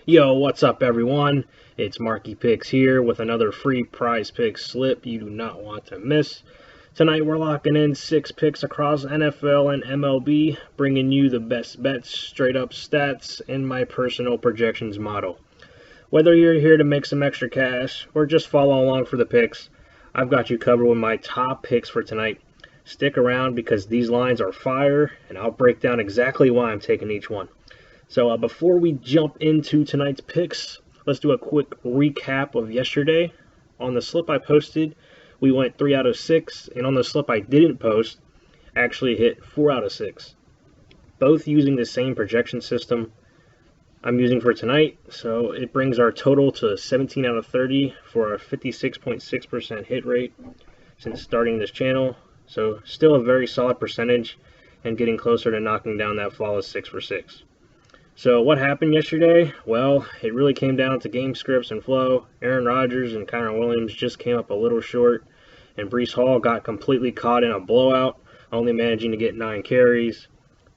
Yo, what's up everyone? It's Marky Picks here with another free PrizePicks slip you do not want to miss. Tonight we're locking in 6 picks across NFL and MLB, bringing you the best bets, straight up stats, and my personal projections model. Whether you're here to make some extra cash or just follow along for the picks, I've got you covered with my top picks for tonight. Stick around because these lines are fire, and I'll break down exactly why I'm taking each one. So before we jump into tonight's picks, let's do a quick recap of yesterday. On the slip I posted, we went 3 out of 6, and on the slip I didn't post, I actually hit 4 out of 6. Both using the same projection system I'm using for tonight, so it brings our total to 17 out of 30 for a 56.6% hit rate since starting this channel. So still a very solid percentage and getting closer to knocking down that flawless 6 for 6. So what happened yesterday? Well, it really came down to game scripts and flow. Aaron Rodgers and Kyren Williams just came up a little short, and Breece Hall got completely caught in a blowout, only managing to get 9 carries.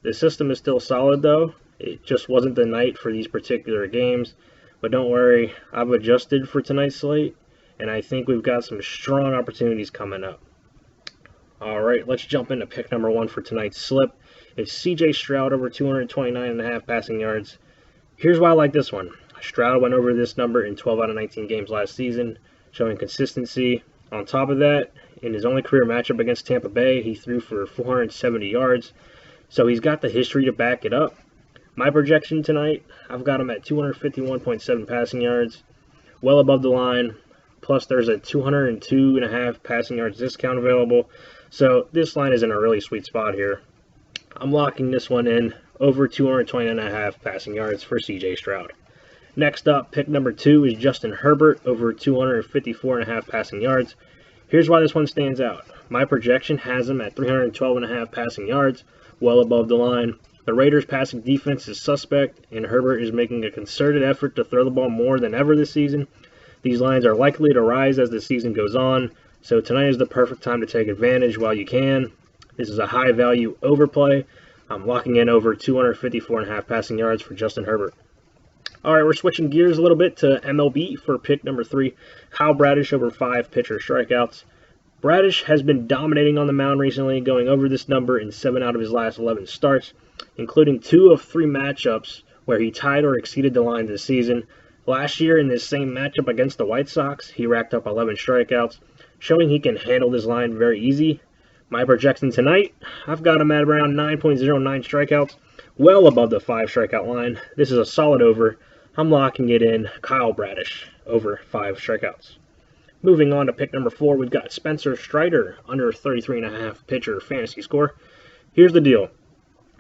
The system is still solid though. It just wasn't the night for these particular games. But don't worry, I've adjusted for tonight's slate, and I think we've got some strong opportunities coming up. Alright, let's jump into pick number 1 for tonight's slip. It's CJ Stroud over 229.5 passing yards. Here's why I like this one. Stroud went over this number in 12 out of 19 games last season, showing consistency. On top of that, in his only career matchup against Tampa Bay, he threw for 470 yards. So he's got the history to back it up. My projection tonight, I've got him at 251.7 passing yards, well above the line. Plus there's a 202.5 passing yards discount available. So this line is in a really sweet spot here. I'm locking this one in over 220.5 passing yards for CJ Stroud. Next up, pick number 2 is Justin Herbert over 254.5 passing yards. Here's why this one stands out. My projection has him at 312.5 passing yards, well above the line. The Raiders' passing defense is suspect, and Herbert is making a concerted effort to throw the ball more than ever this season. These lines are likely to rise as the season goes on, so tonight is the perfect time to take advantage while you can. This is a high-value overplay. I'm locking in over 254.5 passing yards for Justin Herbert. All right, we're switching gears a little bit to MLB for pick number 3. Bradish over 5 pitcher strikeouts. Bradish has been dominating on the mound recently, going over this number in 7 out of his last 11 starts, including 2 of 3 matchups where he tied or exceeded the line this season. Last year in this same matchup against the White Sox, he racked up 11 strikeouts, showing he can handle this line very easy. My projection tonight, I've got him at around 9.09 strikeouts, well above the 5 strikeout line. This is a solid over. I'm locking it in Bradish over 5 strikeouts. Moving on to pick number 4, we've got Spencer Strider under 33.5 pitcher fantasy score. Here's the deal.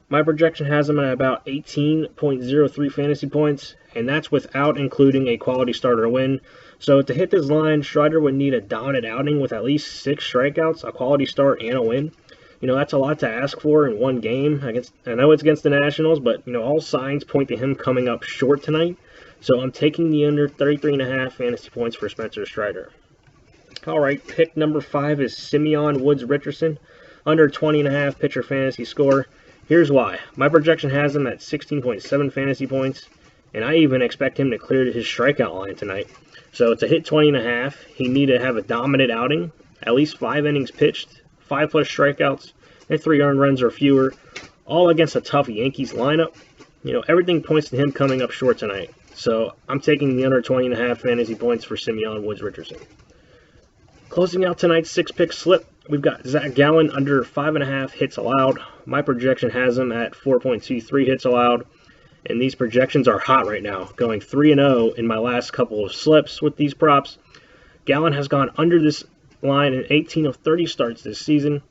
My projection has him at about 18.03 fantasy points, and that's without including a quality starter win. So to hit this line, Strider would need a dominant outing with at least 6 strikeouts, a quality start, and a win. That's a lot to ask for in one game. I know it's against the Nationals, but all signs point to him coming up short tonight. So I'm taking the under 33.5 fantasy points for Spencer Strider. All right, pick number 5 is Simeon Richardson under 20.5 pitcher fantasy score. Here's why. My projection has him at 16.7 fantasy points, and I even expect him to clear his strikeout line tonight. So to hit 20.5, he need to have a dominant outing, at least 5 innings pitched, 5+ strikeouts, and 3 earned runs or fewer, all against a tough Yankees lineup. Everything points to him coming up short tonight. So I'm taking the under 20.5 fantasy points for Simeon Richardson. Closing out tonight's 6-pick slip, we've got Zac Gallen under 5.5 hits allowed. My projection has him at 4.23 hits allowed. And these projections are hot right now, going 3-0 in my last couple of slips with these props. Gallen has gone under this line in 18 of 30 starts this season,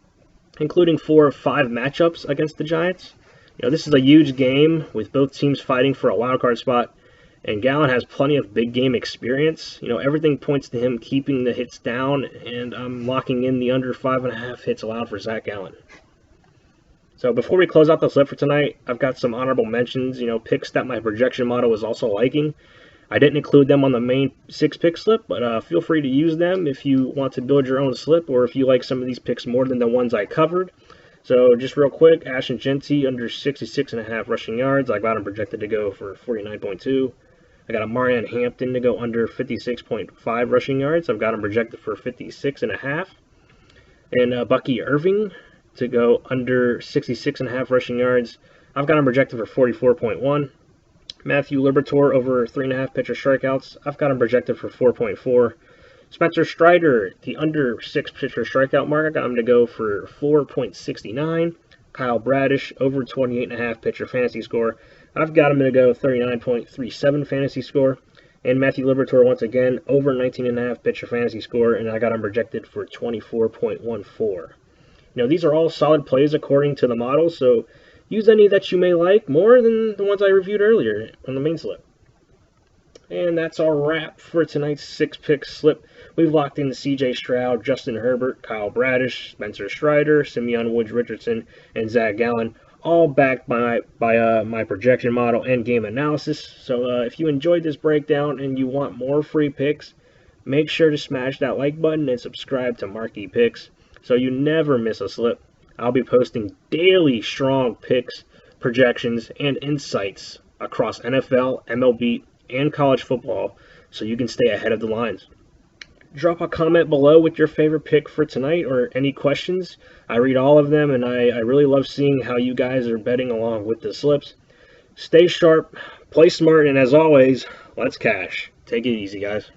including 4 of 5 matchups against the Giants. This is a huge game with both teams fighting for a wildcard spot, and Gallen has plenty of big game experience. Everything points to him keeping the hits down, and I'm locking in the under 5.5 hits allowed for Zac Gallen. So before we close out the slip for tonight, I've got some honorable mentions, picks that my projection model is also liking. I didn't include them on the main 6-pick slip, but feel free to use them if you want to build your own slip or if you like some of these picks more than the ones I covered. So just real quick, Ashton Jeanty under 66.5 rushing yards. I got him projected to go for 49.2. I got Omarion Hampton to go under 56.5 rushing yards. I've got him projected for 56.5. And Bucky Irving to go under 66.5 rushing yards. I've got him projected for 44.1. Matthew Liberatore over 3.5 pitcher strikeouts. I've got him projected for 4.4. Spencer Strider, the under 6 pitcher strikeout mark, I got him to go for 4.69. Kyle Bradish over 28.5 pitcher fantasy score. I've got him to go 39.37 fantasy score. And Matthew Liberatore, once again, over 19.5 pitcher fantasy score, and I got him projected for 24.14. These are all solid plays according to the model, so use any that you may like more than the ones I reviewed earlier on the main slip. And that's our wrap for tonight's 6-pick slip. We've locked in CJ Stroud, Justin Herbert, Kyle Bradish, Spencer Strider, Simeon, Richardson, and Zac Gallen, all backed by my projection model and game analysis. So if you enjoyed this breakdown and you want more free picks, make sure to smash that like button and subscribe to Marky Picks so you never miss a slip. I'll be posting daily strong picks, projections, and insights across NFL, MLB, and college football so you can stay ahead of the lines. Drop a comment below with your favorite pick for tonight or any questions. I read all of them, and I really love seeing how you guys are betting along with the slips. Stay sharp, play smart, and as always, let's cash. Take it easy, guys.